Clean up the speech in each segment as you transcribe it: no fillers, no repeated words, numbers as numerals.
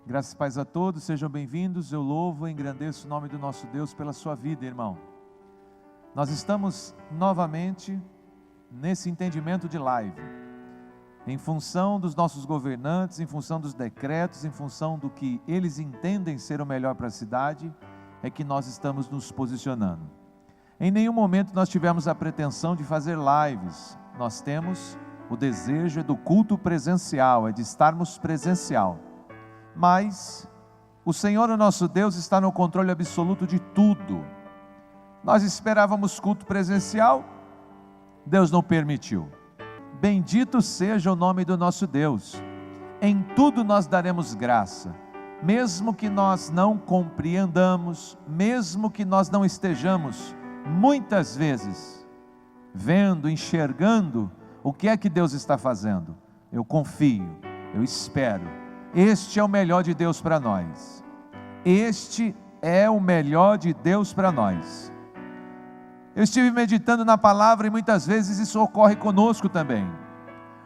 Graças e paz a todos, sejam bem-vindos. Eu louvo e engrandeço o nome do nosso Deus pela sua vida, irmão. Nós estamos novamente nesse entendimento de live, em função dos nossos governantes, em função dos decretos, em função do que eles entendem ser o melhor para a cidade, é que nós estamos nos posicionando. Em nenhum momento nós tivemos a pretensão de fazer lives. Nós temos o desejo do culto presencial, é de estarmos presencial. Mas o Senhor, o nosso Deus, está no controle absoluto de tudo. Nós esperávamos culto presencial, Deus não permitiu. Bendito seja o nome do nosso Deus. Em tudo nós daremos graça, mesmo que nós não compreendamos, mesmo que nós não estejamos, muitas vezes, vendo, enxergando o que é que Deus está fazendo. Eu confio, eu espero. Este é o melhor de Deus para nós. Este é o melhor de Deus para nós. Eu estive meditando na palavra e muitas vezes isso ocorre conosco também.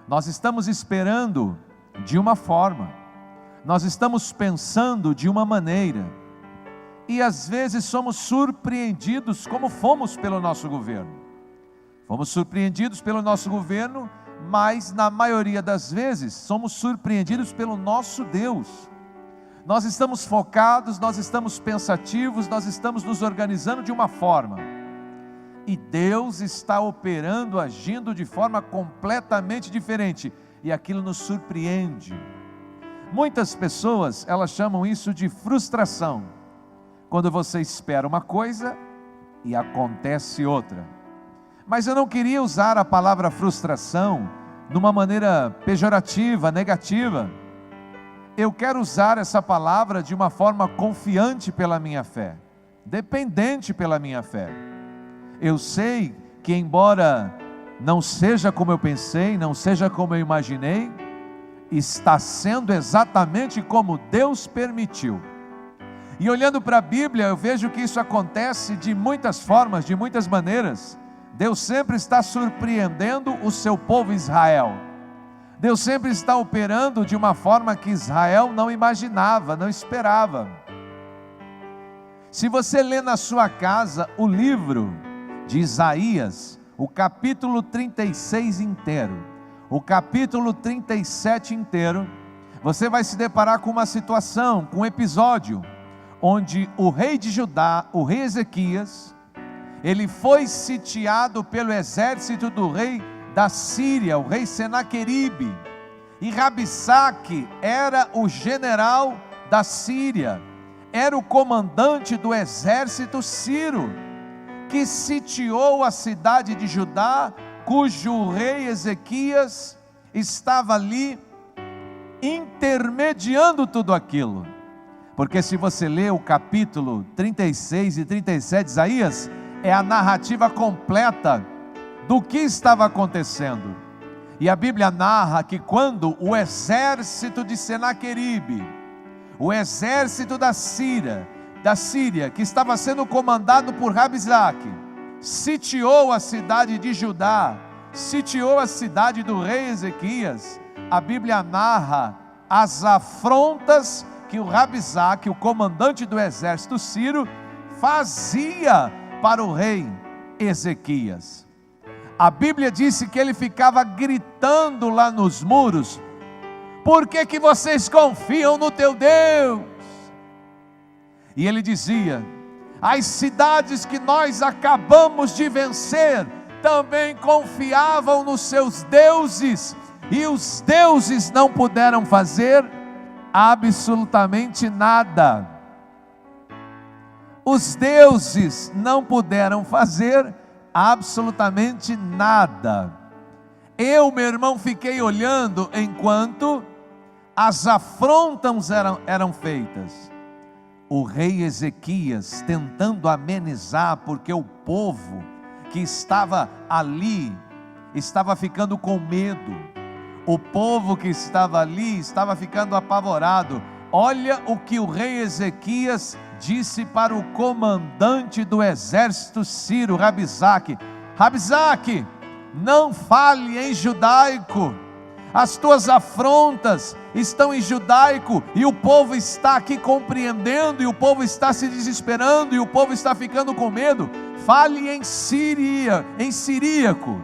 Nós estamos esperando de uma forma, nós estamos pensando de uma maneira, e às vezes somos surpreendidos como fomos pelo nosso governo. Fomos surpreendidos pelo nosso governo, mas na maioria das vezes somos surpreendidos pelo nosso Deus. Nós estamos focados, nós estamos pensativos, nós estamos nos organizando de uma forma, e Deus está operando, agindo de forma completamente diferente, e aquilo nos surpreende. Muitas pessoas, elas chamam isso de frustração, quando você espera uma coisa e acontece outra. Mas eu não queria usar a palavra frustração de uma maneira pejorativa, negativa. Eu quero usar essa palavra de uma forma confiante pela minha fé, dependente pela minha fé. Eu sei que, embora não seja como eu pensei, não seja como eu imaginei, está sendo exatamente como Deus permitiu. E olhando para a Bíblia, eu vejo que isso acontece de muitas formas, de muitas maneiras. Deus sempre está surpreendendo o seu povo Israel. Deus sempre está operando de uma forma que Israel não imaginava, não esperava. Se você lê na sua casa o livro de Isaías, o capítulo 36 inteiro, o capítulo 37 inteiro, você vai se deparar com uma situação, com um episódio, onde o rei de Judá, o rei Ezequias, ele foi sitiado pelo exército do rei da Síria, o rei Senaqueribe, e Rabsaque era o general da Síria, era o comandante do exército sírio, que sitiou a cidade de Judá, cujo rei Ezequias estava ali intermediando tudo aquilo. Porque se você ler o capítulo 36 e 37 de Isaías, é a narrativa completa do que estava acontecendo. E a Bíblia narra que quando o exército de Senaqueribe, o exército da Síria, que estava sendo comandado por Rabsaque, sitiou a cidade de Judá, sitiou a cidade do rei Ezequias, a Bíblia narra as afrontas que o Rabsaque, o comandante do exército sírio, fazia para o rei Ezequias. A Bíblia disse que ele ficava gritando lá nos muros: por que vocês confiam no teu Deus? E ele dizia: as cidades que nós acabamos de vencer também confiavam nos seus deuses, e os deuses não puderam fazer absolutamente nada. Os deuses não puderam fazer absolutamente nada. Eu, meu irmão, fiquei olhando enquanto as afrontas eram feitas. O rei Ezequias tentando amenizar, porque o povo que estava ali estava ficando com medo. O povo que estava ali estava ficando apavorado. Olha o que o rei Ezequias disse para o comandante do exército sírio, Rabsaque: Rabsaque, não fale em judaico, as tuas afrontas estão em judaico, e o povo está aqui compreendendo, e o povo está se desesperando, e o povo está ficando com medo. Fale em siríaco.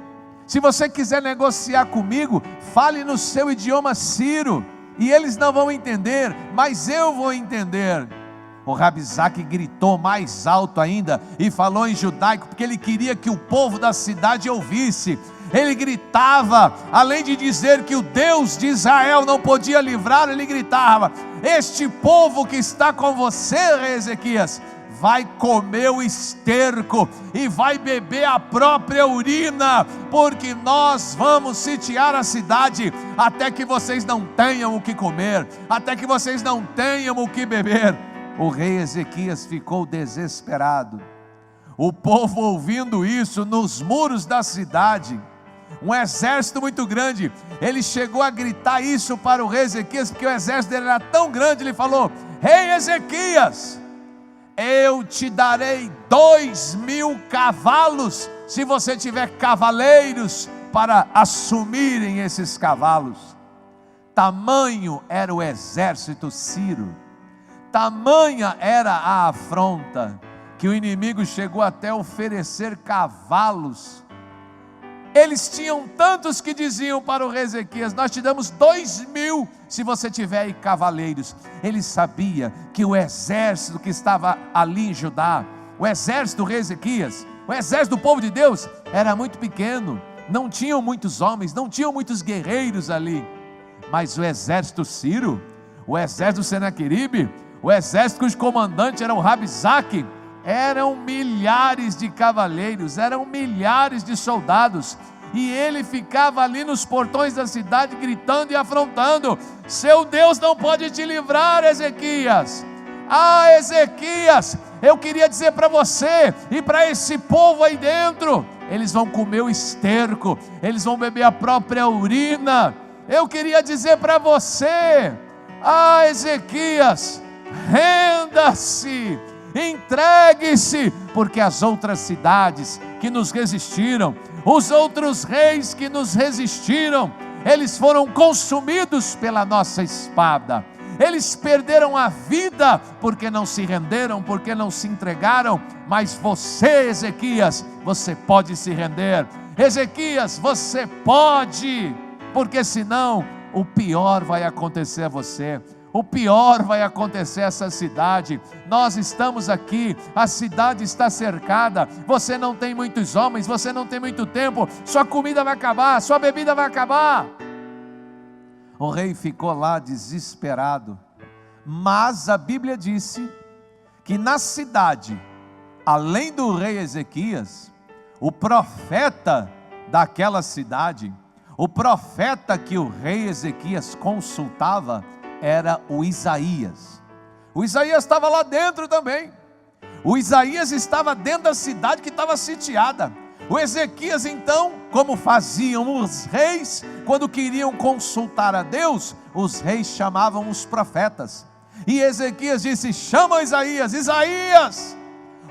Se você quiser negociar comigo, fale no seu idioma sírio, e eles não vão entender, mas eu vou entender. O Rabizak gritou mais alto ainda e falou em judaico, porque ele queria que o povo da cidade ouvisse. Ele gritava, além de dizer que o Deus de Israel não podia livrar, ele gritava: este povo que está com você, rei Ezequias, vai comer o esterco e vai beber a própria urina, porque nós vamos sitiar a cidade até que vocês não tenham o que comer, até que vocês não tenham o que beber. O rei Ezequias ficou desesperado. O povo ouvindo isso nos muros da cidade, um exército muito grande, ele chegou a gritar isso para o rei Ezequias, porque o exército dele era tão grande. Ele falou: rei Ezequias, eu te darei 2.000 cavalos, se você tiver cavaleiros para assumirem esses cavalos. Tamanho era o exército sírio, tamanha era a afronta, que o inimigo chegou até oferecer cavalos. Eles tinham tantos que diziam para o rei Ezequias: nós te damos 2.000 se você tiver aí cavaleiros. Ele sabia que o exército que estava ali em Judá, o exército do rei Ezequias, o exército do povo de Deus, era muito pequeno, não tinham muitos homens, não tinham muitos guerreiros ali. Mas o exército sírio, o exército do Senaqueribe, o exército cujo comandante era o Rabizak, eram milhares de cavaleiros, eram milhares de soldados, e ele ficava ali nos portões da cidade gritando e afrontando: seu Deus não pode te livrar, Ezequias. Ah, Ezequias, eu queria dizer para você e para esse povo aí dentro, eles vão comer o esterco, eles vão beber a própria urina. Eu queria dizer para você: ah, Ezequias, renda-se, entregue-se, porque as outras cidades que nos resistiram, os outros reis que nos resistiram, eles foram consumidos pela nossa espada. Eles perderam a vida porque não se renderam, porque não se entregaram. Mas você, Ezequias, você pode se render. Ezequias, você pode, porque senão o pior vai acontecer a você. O pior vai acontecer a essa cidade. Nós estamos aqui, a cidade está cercada, você não tem muitos homens, você não tem muito tempo, sua comida vai acabar, sua bebida vai acabar. O rei ficou lá desesperado, mas a Bíblia disse que na cidade, além do rei Ezequias, o profeta daquela cidade, o profeta que o rei Ezequias consultava, era o Isaías. O Isaías estava lá dentro também. O Isaías estava dentro da cidade que estava sitiada. O Ezequias então, como faziam os reis, quando queriam consultar a Deus, os reis chamavam os profetas. E Ezequias disse: chama Isaías. Isaías,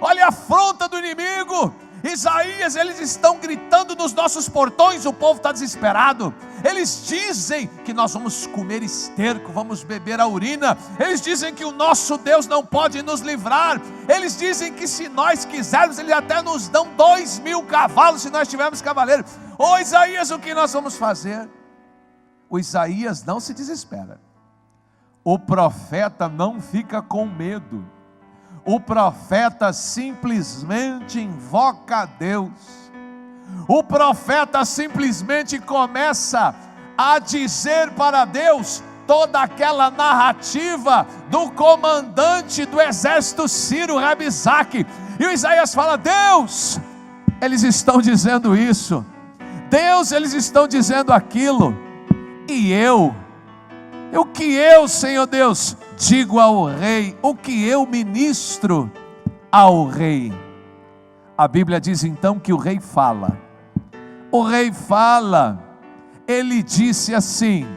olha a afronta do inimigo. Isaías, eles estão gritando nos nossos portões, o povo está desesperado. Eles dizem que nós vamos comer esterco, vamos beber a urina. Eles dizem que o nosso Deus não pode nos livrar. Eles dizem que se nós quisermos, eles até nos dão 2.000 cavalos se nós tivermos cavaleiros. Ô Isaías, o que nós vamos fazer? O Isaías não se desespera. O profeta não fica com medo. O profeta simplesmente invoca a Deus. O profeta simplesmente começa a dizer para Deus toda aquela narrativa do comandante do exército sírio, Rabizak. E o Isaías fala: Deus, eles estão dizendo isso. Deus, eles estão dizendo aquilo. E o que eu, Senhor Deus, digo ao rei, o que eu ministro ao rei? A Bíblia diz então que o rei fala. O rei fala. Ele disse assim: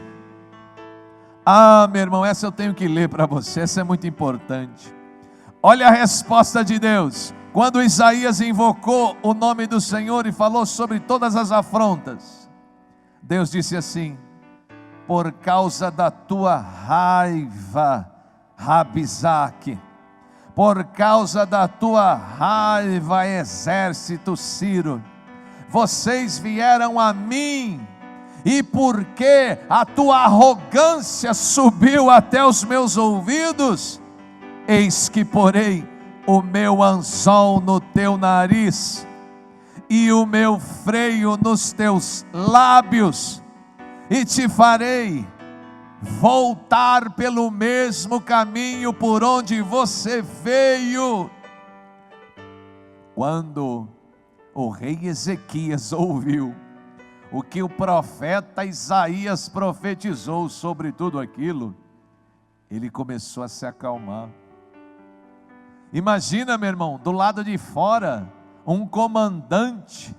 meu irmão, essa eu tenho que ler para você, essa é muito importante. Olha a resposta de Deus. Quando Isaías invocou o nome do Senhor e falou sobre todas as afrontas, Deus disse assim: por causa da tua raiva, Rabizaque, por causa da tua raiva, exército Ciro, vocês vieram a mim, e porque a tua arrogância subiu até os meus ouvidos, eis que porei o meu anzol no teu nariz, e o meu freio nos teus lábios, e te farei voltar pelo mesmo caminho por onde você veio. Quando o rei Ezequias ouviu o que o profeta Isaías profetizou sobre tudo aquilo, ele começou a se acalmar. Imagina, meu irmão, do lado de fora, um comandante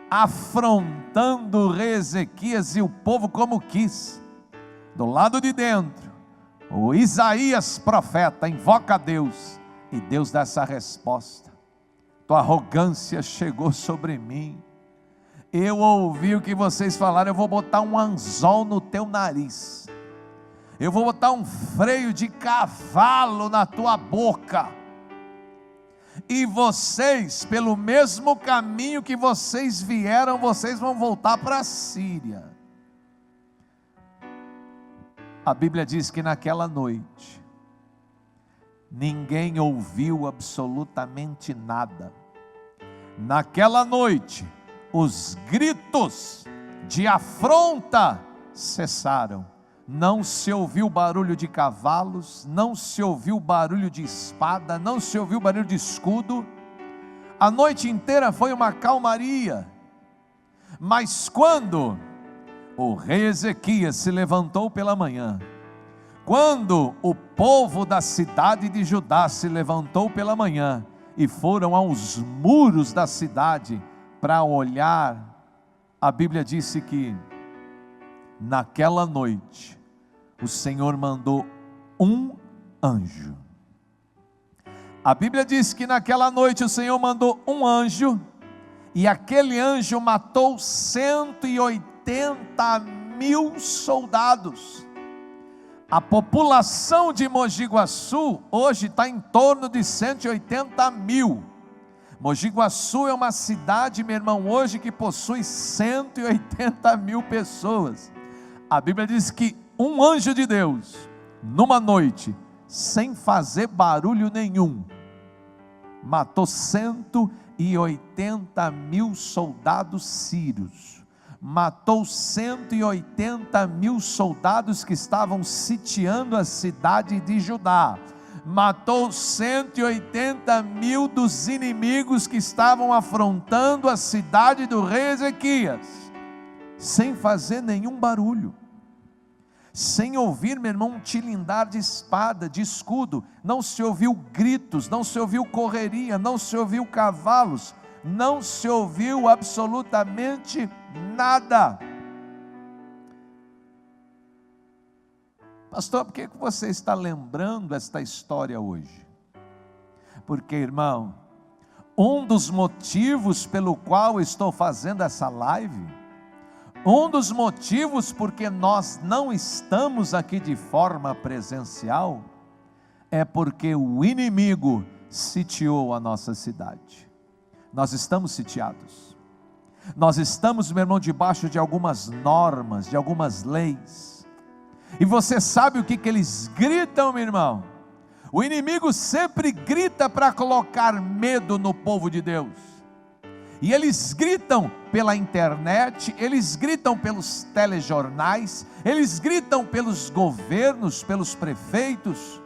afrontando o rei Ezequias e o povo como quis. Do lado de dentro, o Isaías profeta invoca a Deus, e Deus dá essa resposta: tua arrogância chegou sobre mim, eu ouvi o que vocês falaram, eu vou botar um anzol no teu nariz, eu vou botar um freio de cavalo na tua boca, e vocês, pelo mesmo caminho que vocês vieram, vocês vão voltar para a Síria. A Bíblia diz que naquela noite, ninguém ouviu absolutamente nada. Naquela noite, os gritos de afronta cessaram. Não se ouviu barulho de cavalos, não se ouviu barulho de espada, não se ouviu barulho de escudo. A noite inteira foi uma calmaria. Mas quando o rei Ezequias se levantou pela manhã, quando o povo da cidade de Judá se levantou pela manhã e foram aos muros da cidade para olhar, a Bíblia disse que naquela noite o Senhor mandou um anjo. A Bíblia diz que naquela noite o Senhor mandou um anjo, e aquele anjo matou 180.000 soldados. A população de Mogi Guaçu hoje está em torno de 180.000. Mogi Guaçu é uma cidade, meu irmão, hoje que possui 180.000 pessoas. A Bíblia diz que um anjo de Deus, numa noite, sem fazer barulho nenhum, matou 180.000 soldados sírios, matou 180.000 soldados que estavam sitiando a cidade de Judá, matou 180.000 dos inimigos que estavam afrontando a cidade do rei Ezequias, sem fazer nenhum barulho, sem ouvir, meu irmão, um tilindar de espada, de escudo. Não se ouviu gritos, não se ouviu correria, não se ouviu cavalos, não se ouviu absolutamente nada. Pastor, por que você está lembrando esta história hoje? Porque, irmão, um dos motivos pelo qual estou fazendo essa live, um dos motivos porque nós não estamos aqui de forma presencial, é porque o inimigo sitiou a nossa cidade. Nós estamos sitiados. Nós estamos, meu irmão, debaixo de algumas normas, de algumas leis. E você sabe o que eles gritam, meu irmão? O inimigo sempre grita para colocar medo no povo de Deus. E eles gritam pela internet, eles gritam pelos telejornais, eles gritam pelos governos, pelos prefeitos.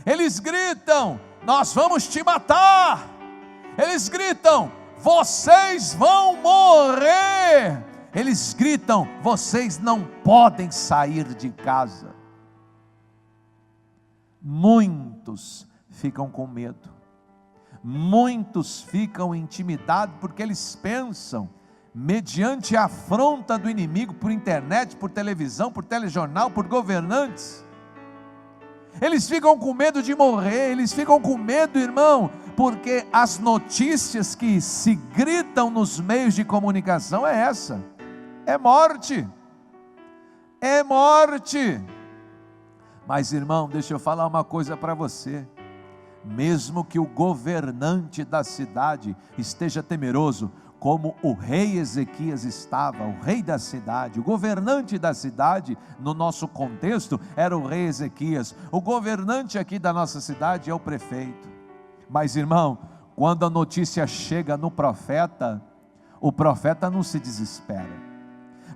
Eles gritam: nós vamos te matar. Eles gritam: vocês vão morrer. Eles gritam: vocês não podem sair de casa. Muitos ficam com medo, muitos ficam intimidados, porque eles pensam, mediante a afronta do inimigo, por internet, por televisão, por telejornal, por governantes, eles ficam com medo de morrer, eles ficam com medo, irmão, porque as notícias que se gritam nos meios de comunicação é essa: é morte, é morte. Mas, irmão, deixa eu falar uma coisa para você. Mesmo que o governante da cidade esteja temeroso, como o rei Ezequias estava, o rei da cidade, o governante da cidade, no nosso contexto, era o rei Ezequias. O governante aqui da nossa cidade é o prefeito. Mas, irmão, quando a notícia chega no profeta, o profeta não se desespera.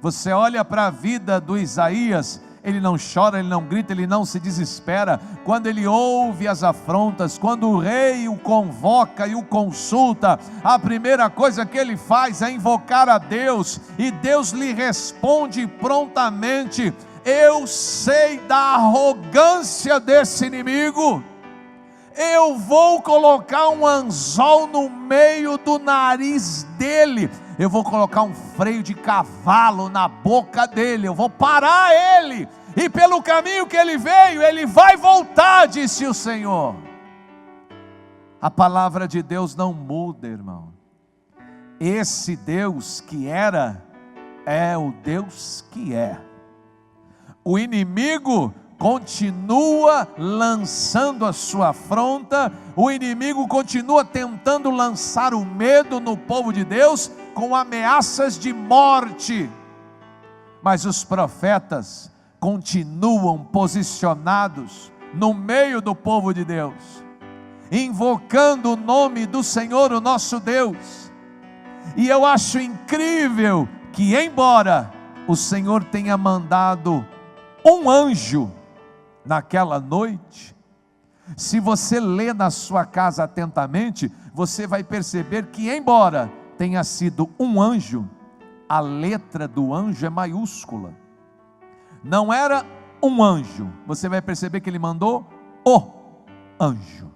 Você olha para a vida do Isaías, ele não chora, ele não grita, ele não se desespera. Quando ele ouve as afrontas, quando o rei o convoca e o consulta, a primeira coisa que ele faz é invocar a Deus, e Deus lhe responde prontamente: eu sei da arrogância desse inimigo, eu vou colocar um anzol no meio do nariz dele, eu vou colocar um freio de cavalo na boca dele, eu vou parar ele, e pelo caminho que ele veio, ele vai voltar, disse o Senhor. A palavra de Deus não muda, irmão. Esse Deus que era, é o Deus que é. O inimigo continua lançando a sua afronta, o inimigo continua tentando lançar o medo no povo de Deus, com ameaças de morte, mas os profetas continuam posicionados no meio do povo de Deus, invocando o nome do Senhor, o nosso Deus. E eu acho incrível que, embora o Senhor tenha mandado um anjo naquela noite, se você ler na sua casa atentamente, você vai perceber que, embora tenha sido um anjo, a letra do anjo é maiúscula. Não era um anjo, você vai perceber que ele mandou o anjo.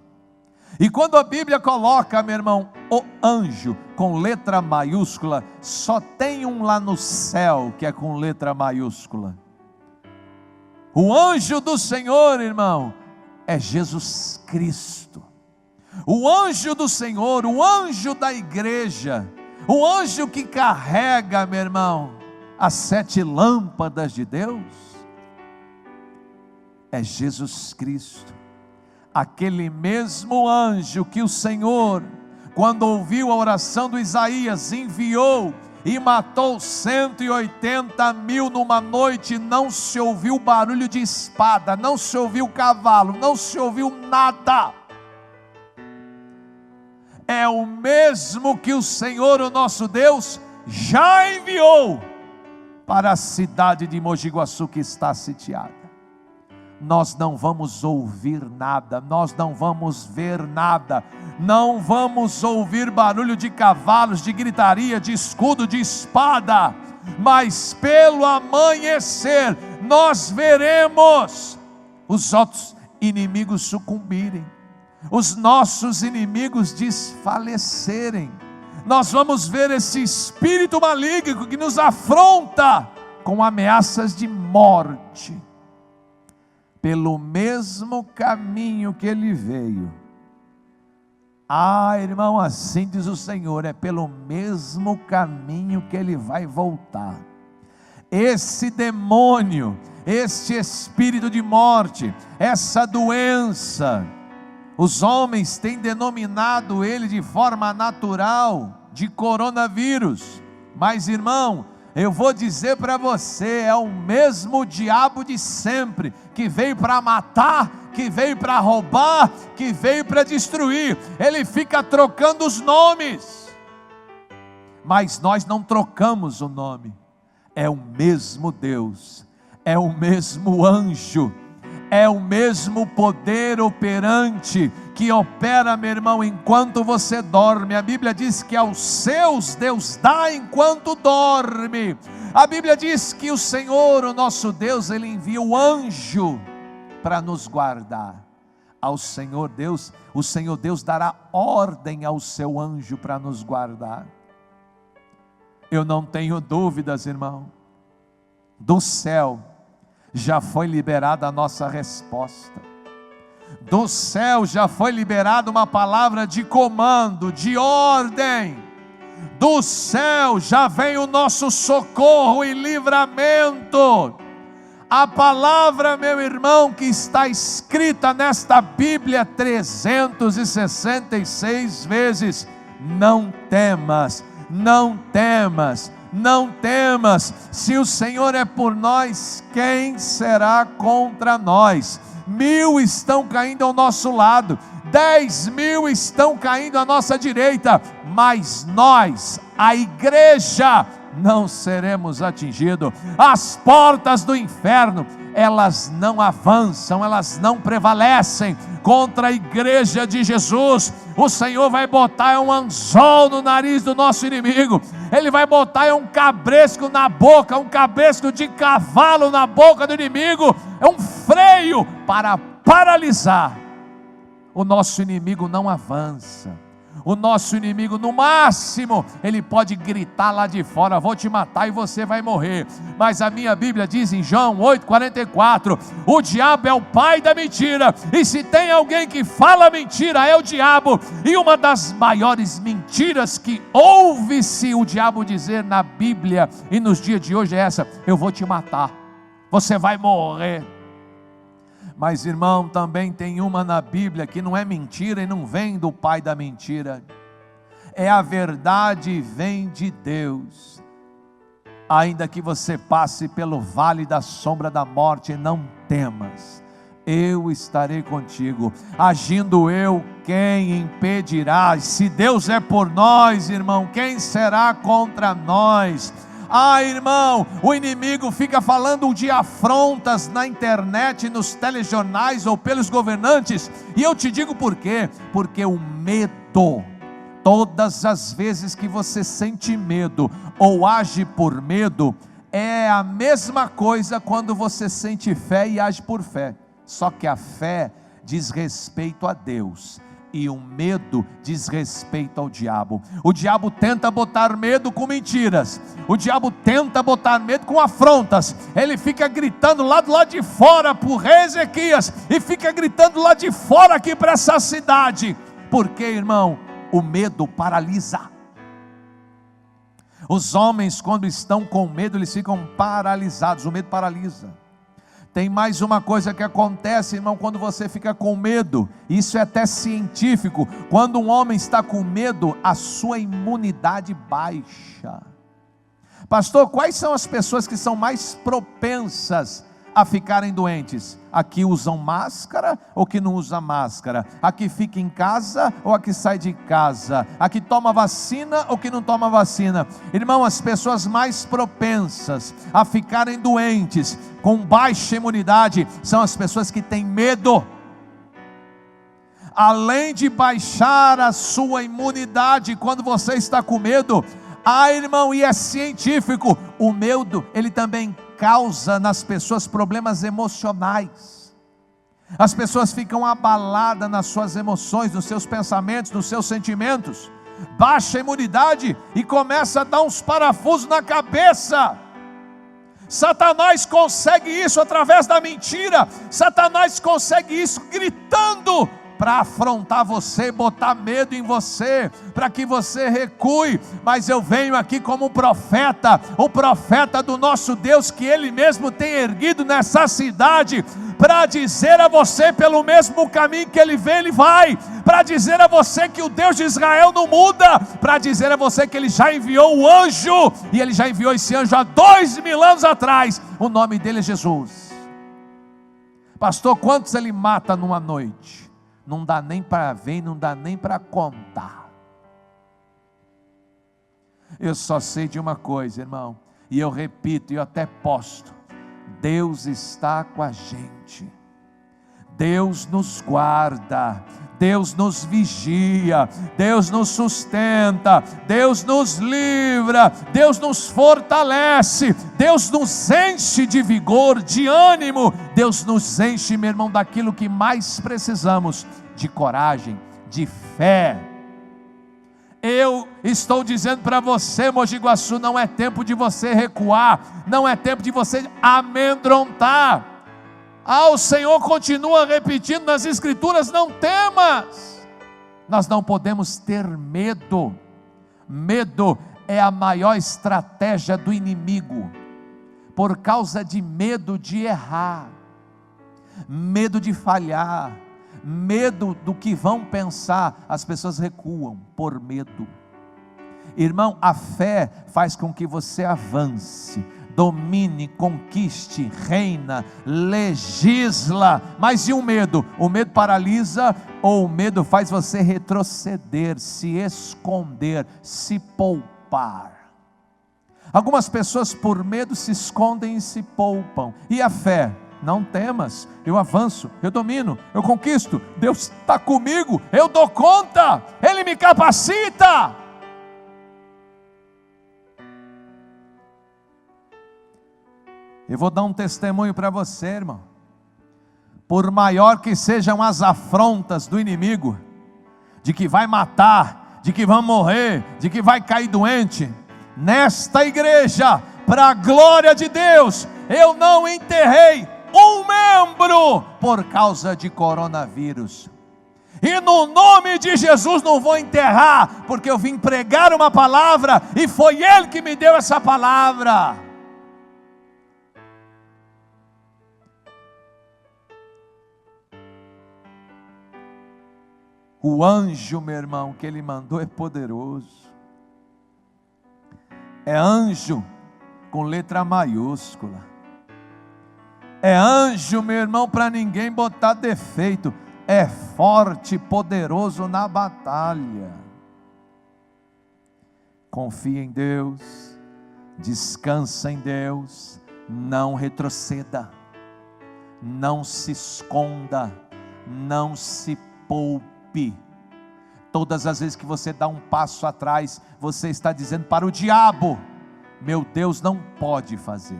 E quando a Bíblia coloca, meu irmão, o anjo com letra maiúscula, só tem um lá no céu que é com letra maiúscula. O anjo do Senhor, irmão, é Jesus Cristo. O anjo do Senhor, o anjo da igreja, o anjo que carrega, meu irmão, as 7 lâmpadas de Deus, é Jesus Cristo. Aquele mesmo anjo que o Senhor, quando ouviu a oração do Isaías, enviou e matou 180.000 numa noite, não se ouviu barulho de espada, não se ouviu cavalo, não se ouviu nada. É o mesmo que o Senhor, o nosso Deus, já enviou para a cidade de Mogi Guaçu, que está sitiada. Nós não vamos ouvir nada, nós não vamos ver nada, não vamos ouvir barulho de cavalos, de gritaria, de escudo, de espada, mas pelo amanhecer nós veremos os outros inimigos sucumbirem, os nossos inimigos desfalecerem. Nós vamos ver esse espírito maligno que nos afronta com ameaças de morte, pelo mesmo caminho que ele veio. Ah, irmão, assim diz o Senhor, é pelo mesmo caminho que ele vai voltar. Esse demônio, este espírito de morte, essa doença, os homens têm denominado ele de forma natural de coronavírus, mas, irmão, eu vou dizer para você, é o mesmo diabo de sempre, que veio para matar, que veio para roubar, que veio para destruir. Ele fica trocando os nomes, mas nós não trocamos o nome. É o mesmo Deus, é o mesmo anjo, é o mesmo poder operante que opera, meu irmão, enquanto você dorme. A Bíblia diz que aos seus Deus dá enquanto dorme. A Bíblia diz que o Senhor, o nosso Deus, ele envia o anjo para nos guardar. Ao Senhor Deus, o Senhor Deus dará ordem ao seu anjo para nos guardar. Eu não tenho dúvidas, irmão, do céu já foi liberada a nossa resposta. Do céu já foi liberada uma palavra de comando, de ordem. Do céu já vem o nosso socorro e livramento. A palavra, meu irmão, que está escrita nesta Bíblia 366 vezes: não temas, não temas, não temas. Se o Senhor é por nós, quem será contra nós? 1000 estão caindo ao nosso lado, 10.000 estão caindo à nossa direita, mas nós, a igreja, não seremos atingidos. As portas do inferno, elas não avançam, elas não prevalecem contra a igreja de Jesus. O Senhor vai botar um anzol no nariz do nosso inimigo, Ele vai botar um cabresco na boca, um cabresco de cavalo na boca do inimigo, é um freio para paralisar. O nosso inimigo não avança. O nosso inimigo, no máximo, ele pode gritar lá de fora: vou te matar e você vai morrer. Mas a minha Bíblia diz em João 8,44: o diabo é o pai da mentira, e se tem alguém que fala mentira, é o diabo. E uma das maiores mentiras que ouve-se o diabo dizer na Bíblia e nos dias de hoje é essa: eu vou te matar, você vai morrer. Mas, irmão, também tem uma na Bíblia que não é mentira e não vem do pai da mentira, é a verdade e vem de Deus. Ainda que você passe pelo vale da sombra da morte, não temas, eu estarei contigo. Agindo eu, quem impedirá? Se Deus é por nós, irmão, quem será contra nós? Ah, irmão, o inimigo fica falando de afrontas na internet, nos telejornais ou pelos governantes, e eu te digo por quê? Porque o medo, todas as vezes que você sente medo ou age por medo, é a mesma coisa quando você sente fé e age por fé, só que a fé diz respeito a Deus, e o medo diz respeito ao diabo. O diabo tenta botar medo com mentiras, o diabo tenta botar medo com afrontas. Ele fica gritando lá do lado de fora para o rei Ezequias, e fica gritando lá de fora aqui para essa cidade. Porque, irmão, o medo paralisa. Os homens, quando estão com medo, eles ficam paralisados. O medo paralisa. Tem mais uma coisa que acontece, irmão, quando você fica com medo, isso é até científico. Quando um homem está com medo, a sua imunidade baixa. Pastor, quais são as pessoas que são mais propensas a ficarem doentes? A que usam máscara ou que não usa máscara? A que fica em casa ou a que sai de casa? A que toma vacina ou que não toma vacina? Irmão, as pessoas mais propensas a ficarem doentes, com baixa imunidade, são as pessoas que têm medo. Além de baixar a sua imunidade quando você está com medo, irmão, e é científico, o medo, ele também causa nas pessoas problemas emocionais. As pessoas ficam abaladas nas suas emoções, nos seus pensamentos, nos seus sentimentos. Baixa a imunidade e começa a dar uns parafusos na cabeça. Satanás consegue isso através da mentira. Satanás consegue isso gritando para afrontar você, botar medo em você, para que você recue. Mas eu venho aqui como profeta, o profeta do nosso Deus, que Ele mesmo tem erguido nessa cidade, para dizer a você, pelo mesmo caminho que Ele vem, Ele vai, para dizer a você que o Deus de Israel não muda, para dizer a você que Ele já enviou o anjo, e Ele já enviou esse anjo há 2000 anos atrás. O nome dele é Jesus. Pastor, quantos Ele mata numa noite? Não dá nem para ver, não dá nem para contar. Eu só sei de uma coisa, irmão, e eu repito, e eu até posto: Deus está com a gente, Deus nos guarda, Deus nos vigia, Deus nos sustenta, Deus nos livra, Deus nos fortalece, Deus nos enche de vigor, de ânimo, Deus nos enche, meu irmão, daquilo que mais precisamos, de coragem, de fé. Eu estou dizendo para você, Mogi Guaçu, não é tempo de você recuar, não é tempo de você amedrontar. O Senhor continua repetindo nas Escrituras: não temas. Nós não podemos ter medo. Medo é a maior estratégia do inimigo por causa de medo de errar, medo de falhar, medo do que vão pensar, as pessoas recuam por medo. Irmão, a fé faz com que você avance, domine, conquiste, reina, legisla. Mas e o medo? O medo paralisa, ou o medo faz você retroceder, se esconder, se poupar. Algumas pessoas por medo se escondem e se poupam. E a fé? Não temas, eu avanço, eu domino, eu conquisto, Deus está comigo, eu dou conta, Ele me capacita. Eu vou dar um testemunho para você, irmão. Por maior que sejam as afrontas do inimigo, de que vai matar, de que vai morrer, de que vai cair doente, nesta igreja, para a glória de Deus, eu não enterrei um membro por causa de coronavírus. E no nome de Jesus não vou enterrar, porque eu vim pregar uma palavra e foi Ele que me deu essa palavra. O anjo, meu irmão, que Ele mandou é poderoso. É anjo com letra maiúscula. É anjo, meu irmão, para ninguém botar defeito. É forte, poderoso na batalha. Confia em Deus, descansa em Deus, não retroceda, não se esconda, não se poupe. Todas as vezes que você dá um passo atrás, você está dizendo para o diabo: meu Deus não pode fazer.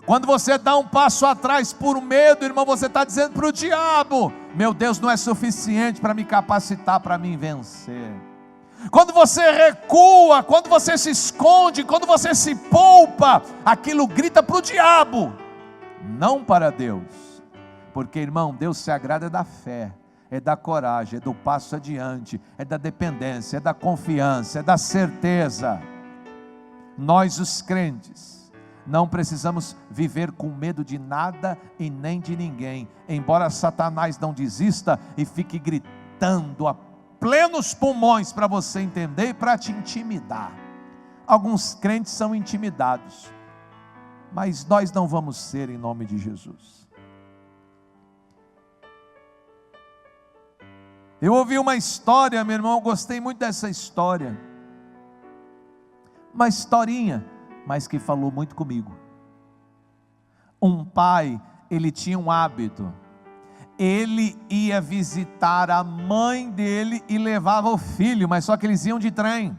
Quando você dá um passo atrás por medo, irmão, você está dizendo para o diabo: meu Deus não é suficiente para me capacitar, para me vencer. Quando você recua, quando você se esconde, quando você se poupa, aquilo grita para o diabo, não para Deus. Porque, irmão, Deus se agrada da fé, é da coragem, é do passo adiante, é da dependência, é da confiança, é da certeza. Nós, os crentes, não precisamos viver com medo de nada e nem de ninguém, embora Satanás não desista e fique gritando a plenos pulmões para você entender e para te intimidar. Alguns crentes são intimidados, mas nós não vamos ser, em nome de Jesus. Eu ouvi uma história, meu irmão, gostei muito dessa história. Uma historinha, mas que falou muito comigo. Um pai, ele tinha um hábito. Ele ia visitar a mãe dele e levava o filho, mas só que eles iam de trem.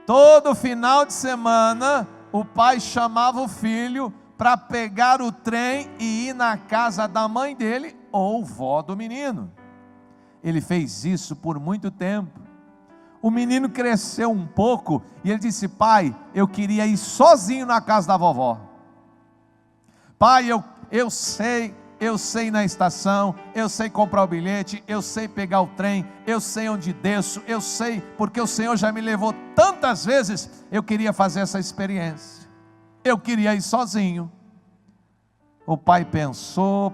Todo final de semana, o pai chamava o filho para pegar o trem e ir na casa da mãe dele ou vó do menino. Ele fez isso por muito tempo. O menino cresceu um pouco e ele disse: pai, eu queria ir sozinho na casa da vovó. Pai, eu sei na estação, eu sei comprar o bilhete, eu sei pegar o trem, eu sei onde desço, eu sei, porque o Senhor já me levou tantas vezes. Eu queria fazer essa experiência, eu queria ir sozinho. O pai pensou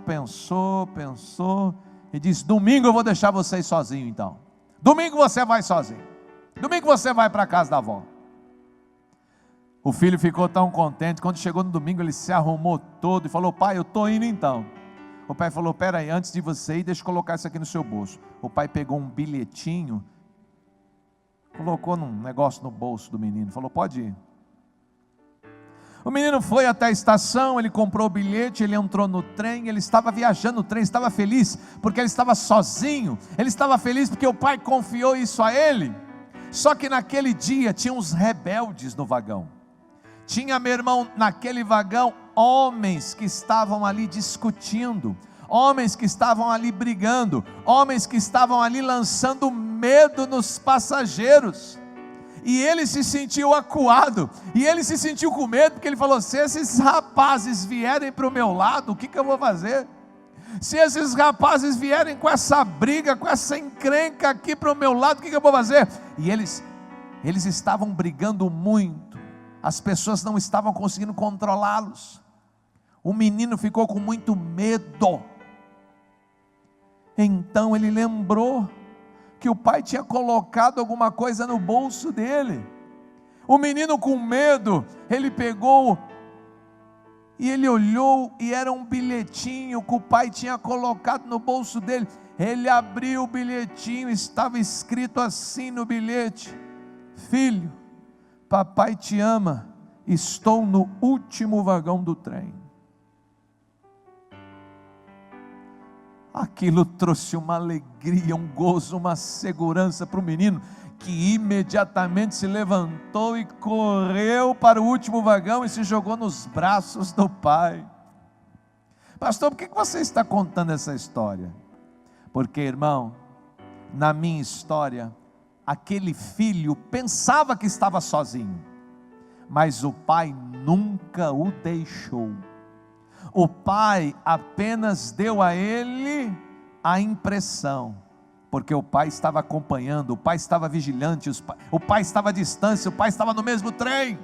e disse: domingo eu vou deixar vocês sozinhos então. Domingo você vai sozinho. Domingo você vai para a casa da avó. O filho ficou tão contente. Quando chegou no domingo, ele se arrumou todo e falou: pai, eu estou indo então. O pai falou: pera aí, antes de você ir, deixa eu colocar isso aqui no seu bolso. O pai pegou um bilhetinho, colocou num negócio no bolso do menino, falou: pode ir. O menino foi até a estação, ele comprou o bilhete, ele entrou no trem, ele estava viajando no trem, estava feliz, porque ele estava sozinho, ele estava feliz porque o pai confiou isso a ele. Só que naquele dia tinha uns rebeldes no vagão. Tinha, meu irmão, naquele vagão, homens que estavam ali discutindo, homens que estavam ali brigando, homens que estavam ali lançando medo nos passageiros. E ele se sentiu acuado, e ele se sentiu com medo, porque ele falou: se esses rapazes vierem para o meu lado, o que eu vou fazer? Se esses rapazes vierem com essa briga, com essa encrenca aqui para o meu lado, o que eu vou fazer? E eles estavam brigando muito, as pessoas não estavam conseguindo controlá-los. O menino ficou com muito medo. Então ele lembrou que o pai tinha colocado alguma coisa no bolso dele. O menino, com medo, ele pegou e ele olhou, e era um bilhetinho que o pai tinha colocado no bolso dele. Ele abriu o bilhetinho, estava escrito assim no bilhete: filho, papai te ama, estou no último vagão do trem. Aquilo trouxe uma alegria, um gozo, uma segurança para o menino, que imediatamente se levantou e correu para o último vagão e se jogou nos braços do pai. Pastor, por que você está contando essa história? Porque, irmão, na minha história, aquele filho pensava que estava sozinho, mas o pai nunca o deixou. O pai apenas deu a ele a impressão, porque o pai estava acompanhando, o pai estava vigilante, o pai estava à distância, o pai estava no mesmo trem.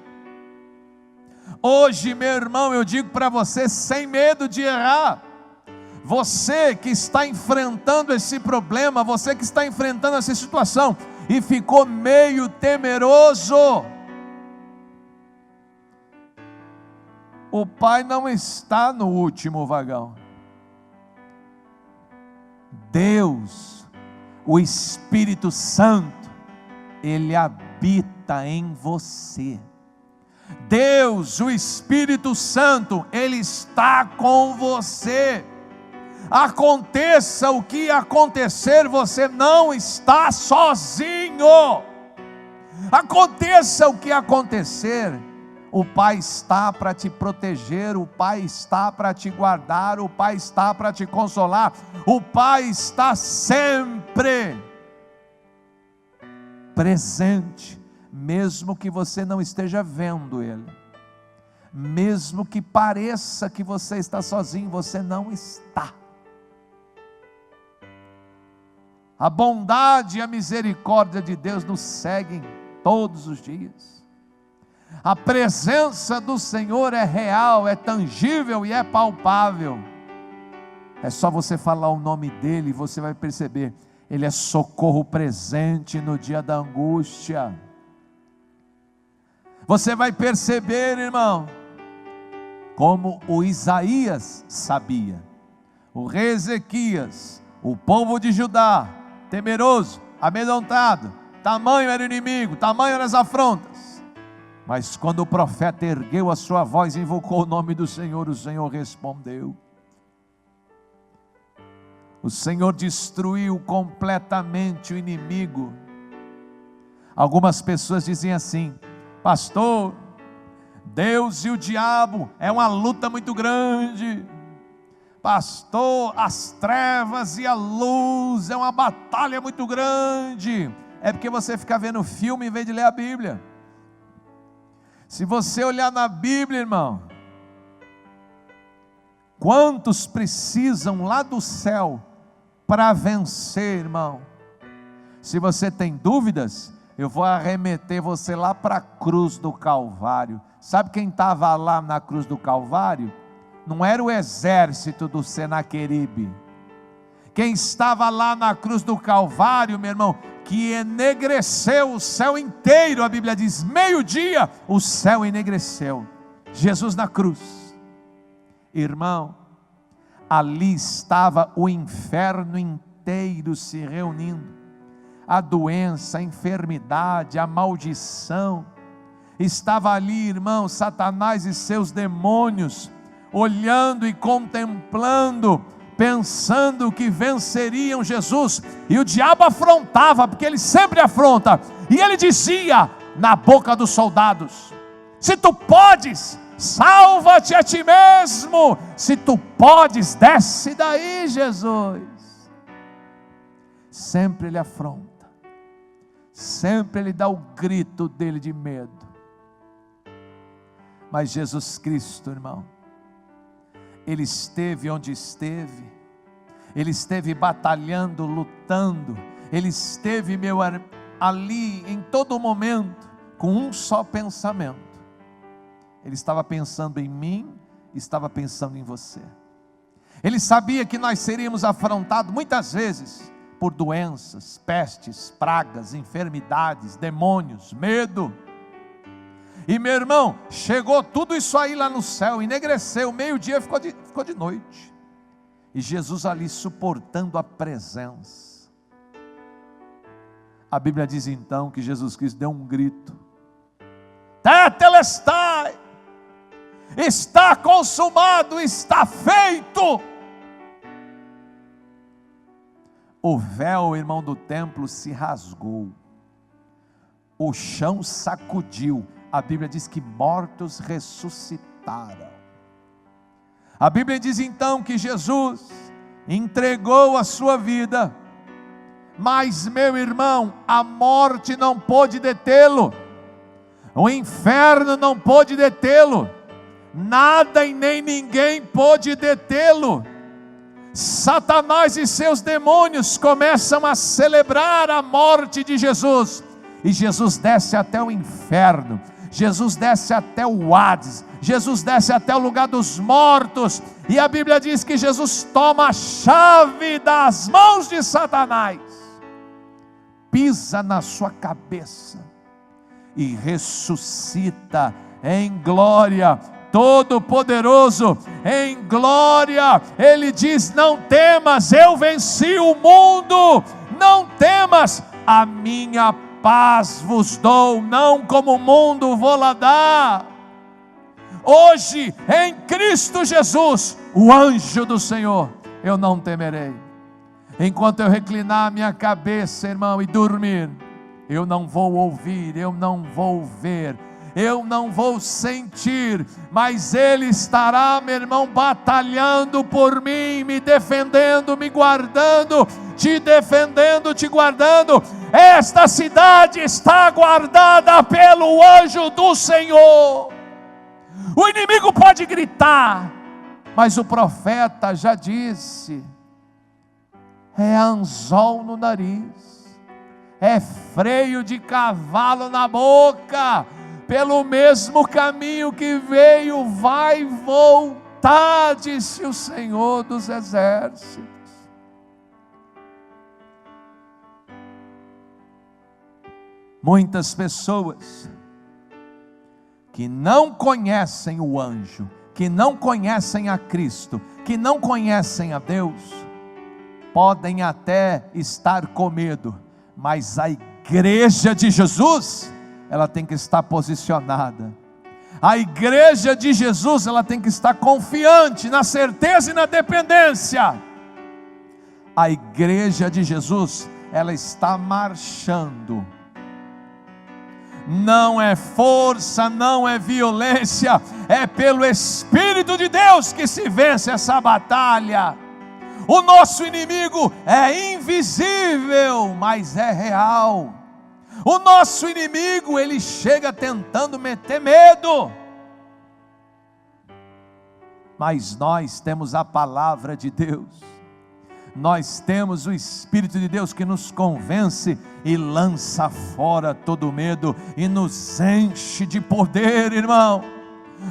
Hoje, meu irmão, eu digo para você, sem medo de errar, você que está enfrentando esse problema, você que está enfrentando essa situação e ficou meio temeroso, o pai não está no último vagão. Deus, o Espírito Santo, Ele habita em você. Deus, o Espírito Santo, Ele está com você. Aconteça o que acontecer, você não está sozinho. Aconteça o que acontecer, o Pai está para te proteger, o Pai está para te guardar, o Pai está para te consolar, o Pai está sempre presente, mesmo que você não esteja vendo Ele, mesmo que pareça que você está sozinho, você não está. A bondade e a misericórdia de Deus nos seguem todos os dias. A presença do Senhor é real, é tangível e é palpável. É só você falar o nome dEle e você vai perceber, Ele é socorro presente no dia da angústia. Você vai perceber, irmão, como o Isaías sabia, o rei Ezequias, o povo de Judá, temeroso, amedrontado, tamanho era o inimigo, tamanho eram as afrontas. Mas quando o profeta ergueu a sua voz e invocou o nome do Senhor, o Senhor respondeu. O Senhor destruiu completamente o inimigo. Algumas pessoas dizem assim: pastor, Deus e o diabo é uma luta muito grande. Pastor, as trevas e a luz é uma batalha muito grande. É porque você fica vendo filme em vez de ler a Bíblia. Se você olhar na Bíblia, irmão, quantos precisam lá do céu para vencer, irmão? Se você tem dúvidas, eu vou arremeter você lá para a cruz do Calvário. Sabe quem estava lá na cruz do Calvário? Não era o exército do Senaqueribe. Quem estava lá na cruz do Calvário, meu irmão, que enegreceu o céu inteiro, a Bíblia diz, meio-dia, o céu enegreceu. Jesus na cruz. Irmão, ali estava o inferno inteiro se reunindo. A doença, a enfermidade, a maldição. Estava ali, irmão, Satanás e seus demônios, olhando e contemplando, pensando que venceriam Jesus, e o diabo afrontava, porque ele sempre afronta, e ele dizia na boca dos soldados: se tu podes, salva-te a ti mesmo, se tu podes, desce daí, Jesus. Sempre ele afronta, sempre ele dá o grito dele de medo. Mas Jesus Cristo, irmão, Ele esteve onde esteve, Ele esteve batalhando, lutando, Ele esteve, ali em todo momento, com um só pensamento: Ele estava pensando em mim, estava pensando em você. Ele sabia que nós seríamos afrontados muitas vezes por doenças, pestes, pragas, enfermidades, demônios, medo. E meu irmão, chegou tudo isso aí lá no céu, enegreceu, meio-dia ficou de noite. E Jesus ali suportando a presença. A Bíblia diz então que Jesus Cristo deu um grito: Tetelestai, está consumado, está feito. O véu, irmão, do templo se rasgou, o chão sacudiu. A Bíblia diz que mortos ressuscitaram. A Bíblia diz então que Jesus entregou a sua vida, mas meu irmão, a morte não pôde detê-lo, o inferno não pôde detê-lo, nada e nem ninguém pôde detê-lo. Satanás e seus demônios começam a celebrar a morte de Jesus, e Jesus desce até o inferno, Jesus desce até o Hades, Jesus desce até o lugar dos mortos, e a Bíblia diz que Jesus toma a chave das mãos de Satanás, pisa na sua cabeça e ressuscita em glória, todo poderoso, em glória. Ele diz: não temas, eu venci o mundo, não temas, a minha paz vos dou, não como o mundo vou lá dar. Hoje em Cristo Jesus, o anjo do Senhor, eu não temerei. Enquanto eu reclinar a minha cabeça, irmão, e dormir, eu não vou ouvir, eu não vou ver, eu não vou sentir, mas Ele estará, meu irmão, batalhando por mim, me defendendo, me guardando, te defendendo, te guardando. Esta cidade está guardada pelo anjo do Senhor. O inimigo pode gritar, mas o profeta já disse: é anzol no nariz, é freio de cavalo na boca, pelo mesmo caminho que veio, vai voltar, disse o Senhor dos Exércitos. Muitas pessoas que não conhecem o anjo, que não conhecem a Cristo, que não conhecem a Deus, podem até estar com medo, mas a igreja de Jesus, ela tem que estar posicionada. A igreja de Jesus, ela tem que estar confiante, na certeza e na dependência. A igreja de Jesus, ela está marchando. Não é força, não é violência, é pelo Espírito de Deus que se vence essa batalha. O nosso inimigo é invisível, mas é real. O nosso inimigo, ele chega tentando meter medo, mas nós temos a palavra de Deus, nós temos o Espírito de Deus que nos convence e lança fora todo medo e nos enche de poder, irmão.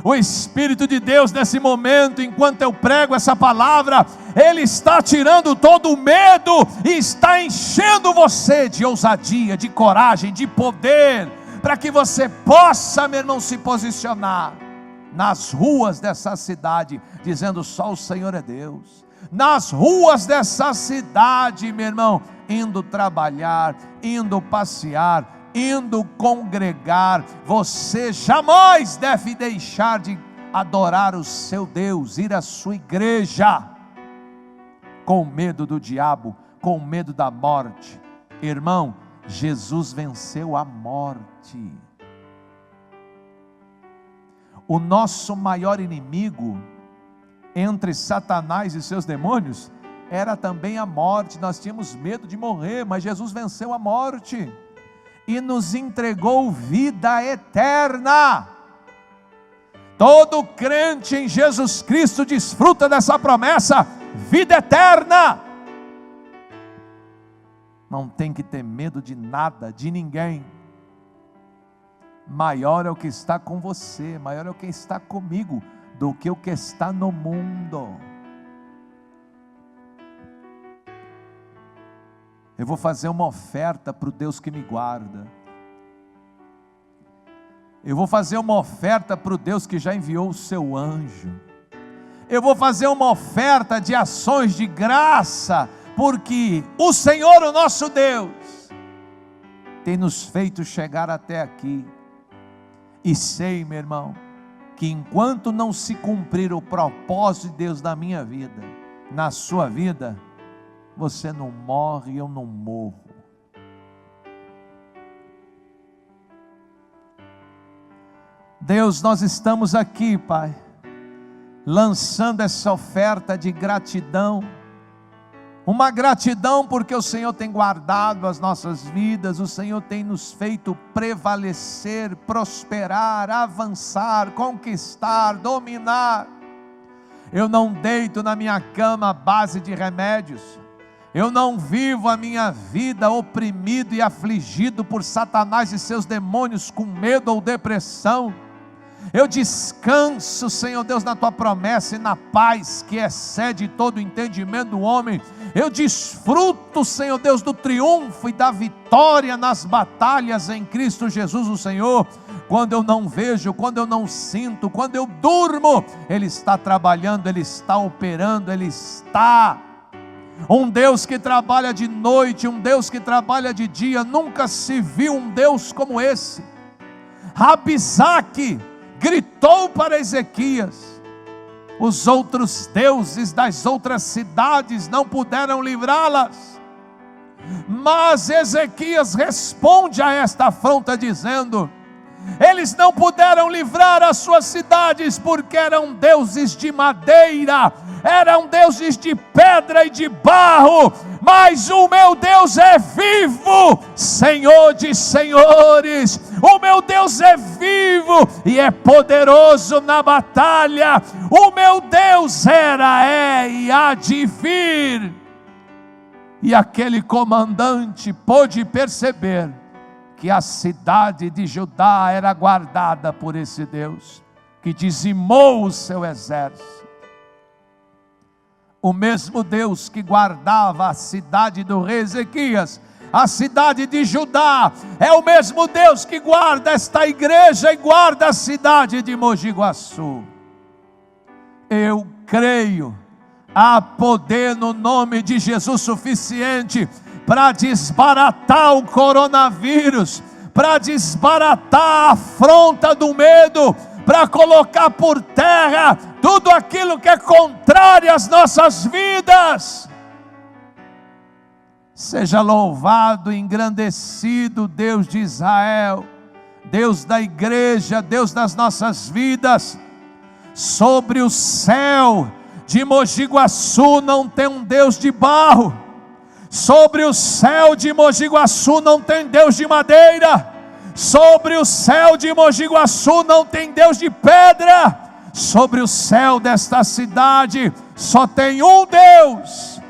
O Espírito de Deus nesse momento, enquanto eu prego essa palavra, Ele está tirando todo o medo e está enchendo você de ousadia, de coragem, de poder, para que você possa, meu irmão, se posicionar nas ruas dessa cidade, dizendo: só o Senhor é Deus. Nas ruas dessa cidade, meu irmão, indo trabalhar, indo passear, indo congregar, você jamais deve deixar de adorar o seu Deus, ir à sua igreja, com medo do diabo, com medo da morte. Irmão, Jesus venceu a morte. O nosso maior inimigo, entre Satanás e seus demônios, era também a morte. Nós tínhamos medo de morrer, mas Jesus venceu a morte e nos entregou vida eterna. Todo crente em Jesus Cristo desfruta dessa promessa, vida eterna. Não tem que ter medo de nada, de ninguém. maior é o que está com você, maior é o que está comigo, do que o que está no mundo. Eu vou fazer uma oferta para o Deus que me guarda. Eu vou fazer uma oferta para o Deus que já enviou o seu anjo. Eu vou fazer uma oferta de ações de graça, porque o Senhor, o nosso Deus, tem nos feito chegar até aqui. E sei, meu irmão, que enquanto não se cumprir o propósito de Deus na minha vida, na sua vida, você não morre, eu não morro. Deus, nós estamos aqui, Pai, lançando essa oferta de gratidão, uma gratidão porque o Senhor tem guardado as nossas vidas, o Senhor tem nos feito prevalecer, prosperar, avançar, conquistar, dominar. Eu não deito na minha cama à base de remédios, eu não vivo a minha vida oprimido e afligido por Satanás e seus demônios com medo ou depressão. Eu descanso, Senhor Deus, na Tua promessa e na paz que excede todo entendimento do homem. Eu desfruto, Senhor Deus, do triunfo e da vitória nas batalhas em Cristo Jesus o Senhor. Quando eu não vejo, quando eu não sinto, quando eu durmo, Ele está trabalhando, Ele está operando, Ele está. Um Deus que trabalha de noite, um Deus que trabalha de dia. Nunca se viu um Deus como esse. Rabisaque gritou para Ezequias: os outros deuses das outras cidades não puderam livrá-las. Mas Ezequias responde a esta afronta dizendo: eles não puderam livrar as suas cidades porque eram deuses de madeira, eram deuses de pedra e de barro, mas o meu Deus é vivo, Senhor de senhores. O meu Deus é vivo e é poderoso na batalha. O meu Deus era, é e há de vir. E aquele comandante pôde perceber que a cidade de Judá era guardada por esse Deus, que dizimou o seu exército. O mesmo Deus que guardava a cidade do rei Ezequias, a cidade de Judá, é o mesmo Deus que guarda esta igreja e guarda a cidade de Mogi Guaçu. Eu creio, há poder no nome de Jesus suficiente para desbaratar o coronavírus, para desbaratar a afronta do medo, para colocar por terra tudo aquilo que é contrário às nossas vidas. Seja louvado e engrandecido Deus de Israel, Deus da igreja, Deus das nossas vidas. Sobre o céu de Mogi Guaçu não tem um Deus de barro, sobre o céu de Mogi Guaçu não tem Deus de madeira, sobre o céu de Mogi Guaçu não tem Deus de pedra. Sobre o céu desta cidade só tem um Deus,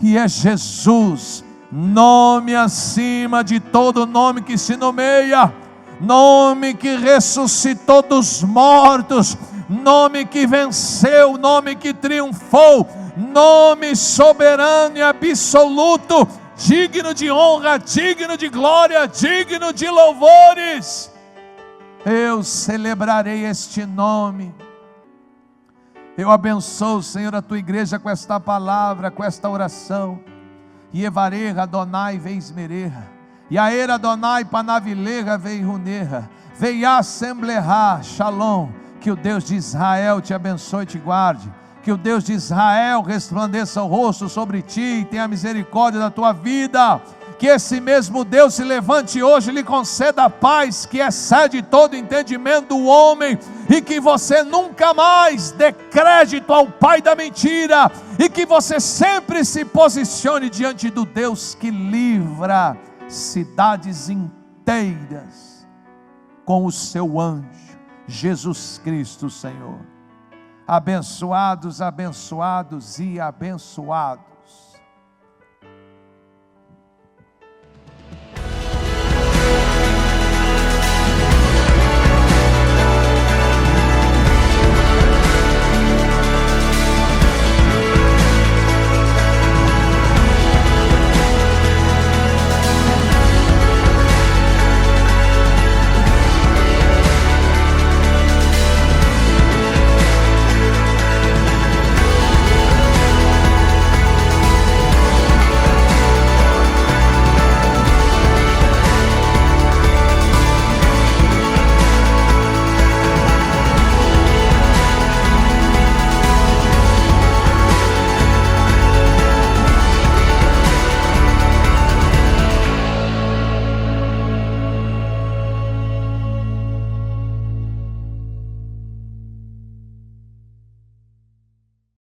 e é Jesus, nome acima de todo nome que se nomeia, nome que ressuscitou dos mortos, nome que venceu, nome que triunfou, nome soberano e absoluto, digno de honra, digno de glória, digno de louvores. Eu celebrarei este nome. Eu abençoo, Senhor, a tua igreja com esta palavra, com esta oração. Yevareha Adonai veismereha, Yaer Adonai panavileha veiruneha, Veiá assembleha shalom. Que o Deus de Israel te abençoe e te guarde. Que o Deus de Israel resplandeça o rosto sobre ti e tenha misericórdia da tua vida. Que esse mesmo Deus se levante hoje e lhe conceda a paz que excede todo entendimento do homem, e que você nunca mais dê crédito ao pai da mentira, e que você sempre se posicione diante do Deus que livra cidades inteiras com o seu anjo, Jesus Cristo Senhor. Abençoados, abençoados e abençoados.